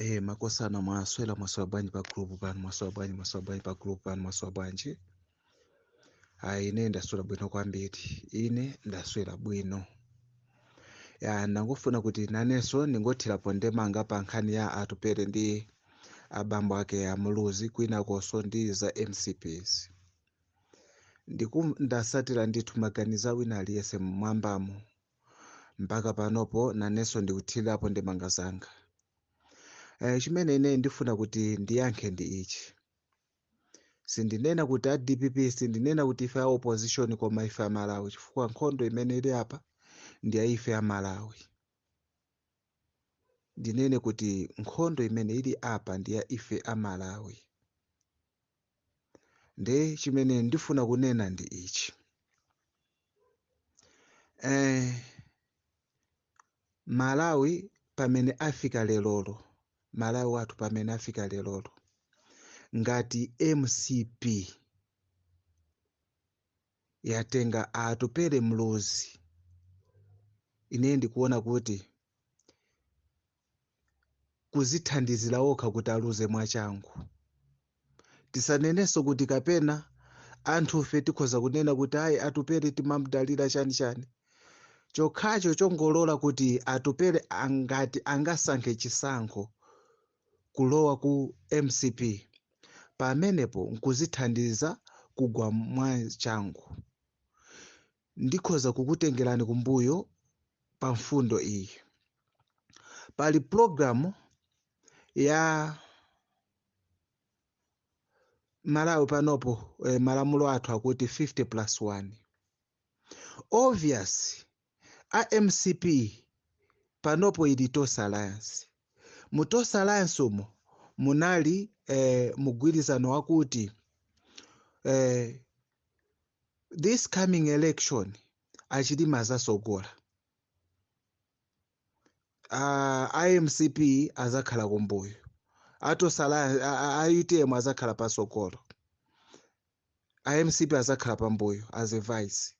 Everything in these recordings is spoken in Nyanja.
Makosana mwaswera mwaswabanji pa group pano mwaswabanji pa group pano mwaswabanji. Ine ndaswera bwino kwambiri. Ine ndaswera bwino. Ndangofuna kuti nanenso ndingothirapo ndemanga pa nkhani ya atupere ndi abambo ake amuluzi kwinakonso ndi za MCPs. Ndasatira ndithu maganizo wina aliyese mmwambamo. Mpaka panopo nanenso ndikuthirapo ndemanga zanga. Chimene ine ndifuna kuti ndiyankhe ndi ichi. Sindinena kuti a DPP, sindinena kuti ife a opposition koma ife a Malawi, chifukwa nkhondo imene ili apa ndi ya ife a Malawi. Ndinene kuti nkhondo imene ili apa ndi ya ife a Malawi. Nde chimene ndifuna kunena ndi ichi. Malawi pamene afika lelolo, Malawi watu pamene afika lelolo, ngati MCP yatenga atupere mluzi, ine ndikuona kuti kuzithandizira okha kuti aluze mwachangu. Tisanenenso kuti kapena anthufe tikhoza kunena kuti ayi atupere timamudalira chani. Chokhacho chongolola kuti atupere angati angasankhe chisankho kulowa ku MCP, pamenepo nkuzithandiza kugwa mwachangu. Ndikhoza kukutengerani kumbuyo pa mfundo iyi. Pali programu ya Malawi panopo, malamulo athu akuti 50+1. Obvious, a MCP panopo ili Tosa Alliance. Mu Tosa Alliance umo munali mugwirizano wakuti this coming election Achilima azasogola. IMCP azakhala kumbuyo. Tosa Alliance AUTM azakhala pasogolo. IMCP azakhala pambuyo as a vice.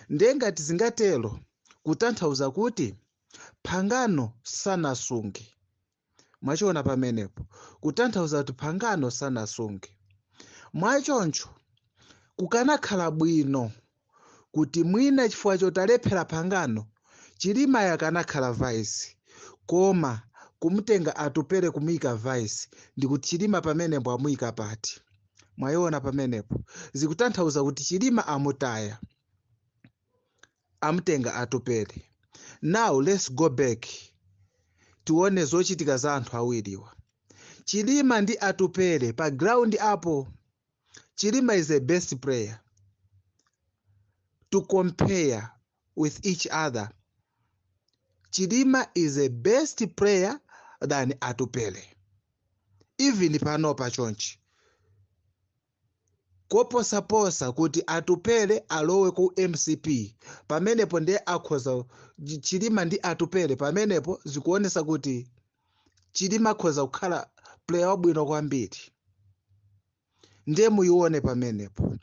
Ndengati zingatelo kutanthauza kuti phangano sanasunge. Mwachiona pamenepo kutanthauza kuti phangano sanasunge. Mwachoncho kukanakhala bwino kuti mwina chifukwa chotalephera phangano Chilima yakanakhala vice, koma kumutenga atupere kumuyika vice ndikuti Chilima pamenepo amuyika pati. Mwayiona pamenepo zikutanthauza kuti Chilima amutaya, amutenga atupere. Now let's go back tione zochitika za anthu awiriwa. Chilima ndi atupere pa ground apo, Chilima is the best player to compare with each other. Chilima is the best player than atupere. Even panopa chonchi koposaposa kuti atupere alowe ku MCP, pamenepo ndiye akhoza Chilima ndi atupere, pamenepo zikuonesa kuti Chilima akhoza kukhala player wabwino kwambiri. Ndiye muyione pamenepo.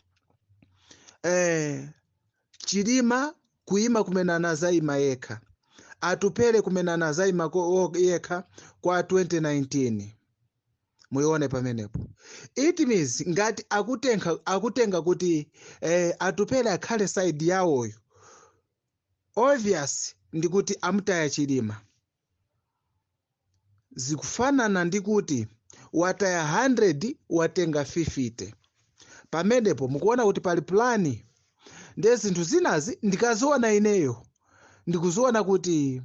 Chilima kuyima kumene anazayima yekha, atupere kumene anazayima yekha kwa 2019. Muyione pamenepo. It means ngati akutenga kuti atupere akhale side yawoyo, obvious ndikuti amutaya Chilima. Zikufanana ndikuti wataya 100 watenga 50. Pamenepo mukuona kuti pali plani. Ndiye zinthu zinazi ndikaziona ineyo ndikuziona kuti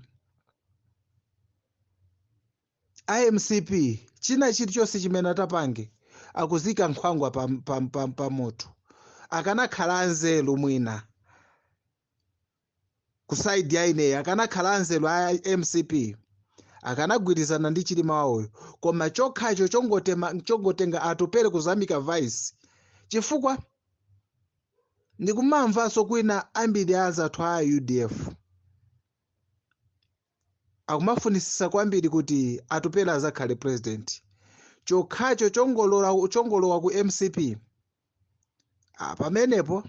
IMCP china chilichonse chimene atapange akuzika nkhwangwa pa moto. Akanakhala anzeru mwina kusaidi ya ineyo, akanakhala anzeru a MCP akanagwirizana ndi Chilima wawoyo, koma chokhacho chongotenga atupere kuzamika vice. Chifukwa ndikumamvanso kwina ambiri azathu a UDF akumafunisisa kwambiri kuti atupere azakhale president. Chokhacho chongolowa ku MCP, pamenepo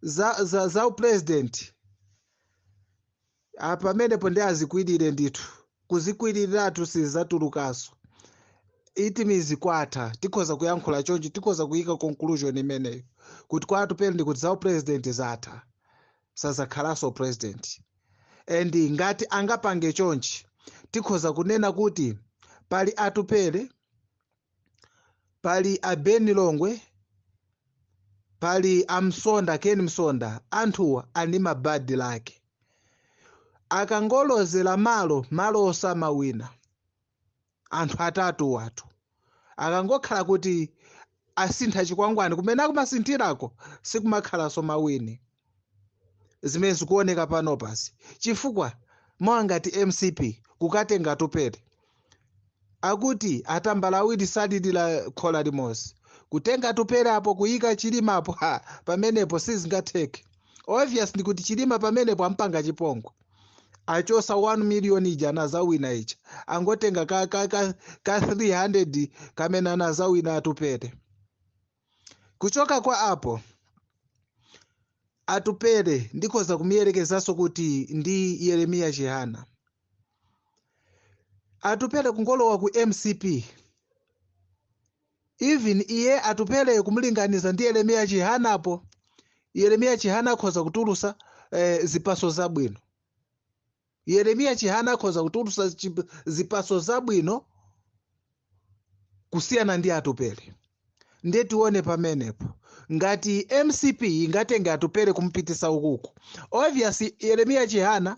za president pamenepo ndi azikwidire ndithu. kuzikwiriratu sizatulukaso. It means kwatha tikhoza kuyankhula chonchi, tikhoza kuyika conclusion imeneyo kuti kwa atupele ndi kuti zawo president zatha sazakhalaso president. And ngati angapange chonchi tikhoza kunena kuti pali atupele, pali abeni Longwe, pali amsonda Ken Msonda, anthuwa ani mabadi lake. Akangolozera malo osamawina anthu atatu watu akangokhala kuti asintha chikwangwani kumene akumasinthirako sikumakhalaso mawini. Zimene zikuoneka pano pasi chifukwa mwangati MCP kukatenga atupele akuti atambala awiri sadidira khola limodzi kutenga atupele apo kuyika Chilima apo pamenepo sizingatheke. Obvious ndi kuti Chilima pamenepo ampanga chipongwe achosa 1 million ija anazawina ija angotenga ka 300 kamene anazawina atupele. Kuchoka kwa apo atupele ndikhoza kumiyerekezaso kuti ndi Yeremiya Chihana. Atupele kungolowa ku MCP, even iye atupele kumulinganiza ndi Yeremiya Chihana apo, Yeremiya Chihana akhoza kutulusa zipaso zabwino. Yeremiya Chihana akhoza kutulusa zipaso zabwino kusiyana ndi atupele. Ndiye tione pamenepo ngati MCP ingatenge atupele kumpitisa ukuku. Obviously Yeremiya Chihana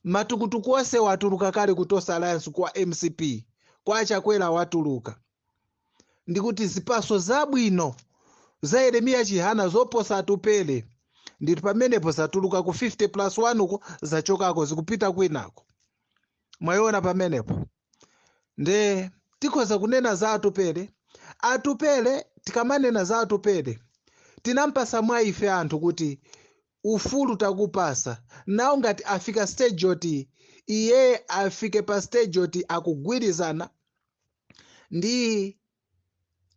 matukutuku ose watuluka kale kutosa alliance kwa MCP kwa chakwera watuluka. Ndikuti zipaso zabwino za Yeremiya Chihana zoposa atupele nditi pamenepo zatuluka ku 50+1 uko zachokako zikupita kwinako. Mwayiona pamenepo. Nde tikhoza kunena za atupele. Atupele tikamanena za atupele tinampasa mwa ife anthu kuti ufulu takupasa nawo ngati afika stage oti iye afike pa stage oti akugwirizana ndi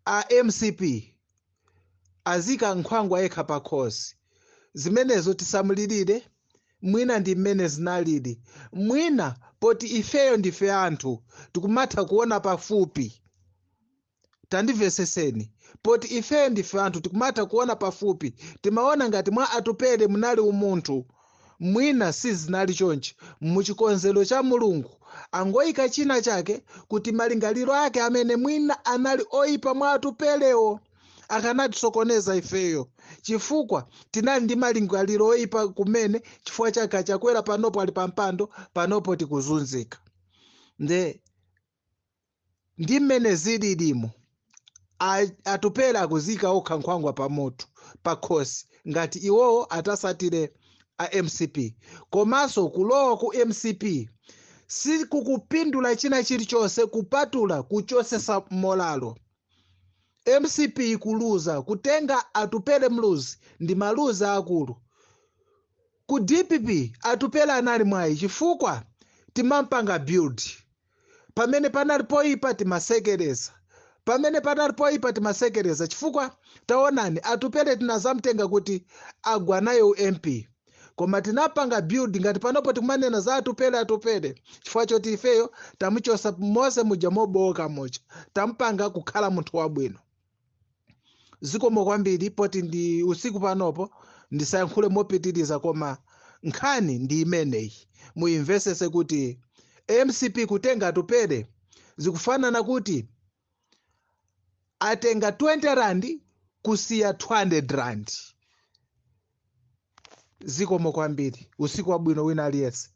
a MCP azika nkhwangwa yekha pa khosi. Zimenezo tisamulirire mwina ndi mmene zinalidi. Mwina poti ifeyo ndife anthu tikumatha kuona pafupi. Tandiveseseni poti ifeyo ndife anthu tikumatha kuona pafupi timaona ngati mwa atupele munali umunthu. Mwina sizinali chonchi muchikonzero cha Mulungu angoyika china chake kuti malingaliro ake amene mwina anali oyipa mwa atupelewo akanatisokoneza ifeyo chifukwa tinali ndi malingaliro oyipa kumene chifukwa chake chakwera panopo ali pampando panopo tikuzunzika. Ndi mmene zililimo atupele akuzika okha nkhwangwa pamoto pakhosi ngati iwowo atasatire a MCP. Komanso kulowa ku MCP sikukupindula china chilichonse kupatula kuchosesa molalo. MCP kuluza kutenga atupele mluzi ndi maluza akulu. Ku DPP atupele anali mwayi chifukwa timampanga build. Pamene panali poyipa timasekereza. Pamene panali poyipa timasekereza chifukwa taonani atupele tinazamtenga kuti agwanayo MP. Koma tinapanga build ngati panopo tikumanena za atupele chifukwa choti ifeyo tamuchosa mose muja moboka moja tampanga kukhala munthu wabwino. Zikomo kwambiri poti ndi usiku panopo ndisayankhule mopitiriza koma nkhani ndi imeneyi. Muimvesese kuti MCP kutenga atupele zikufanana kuti atenga 20 rand kusiya 200 rand. Zikomo kwambiri usiku wabwino wina aliyense.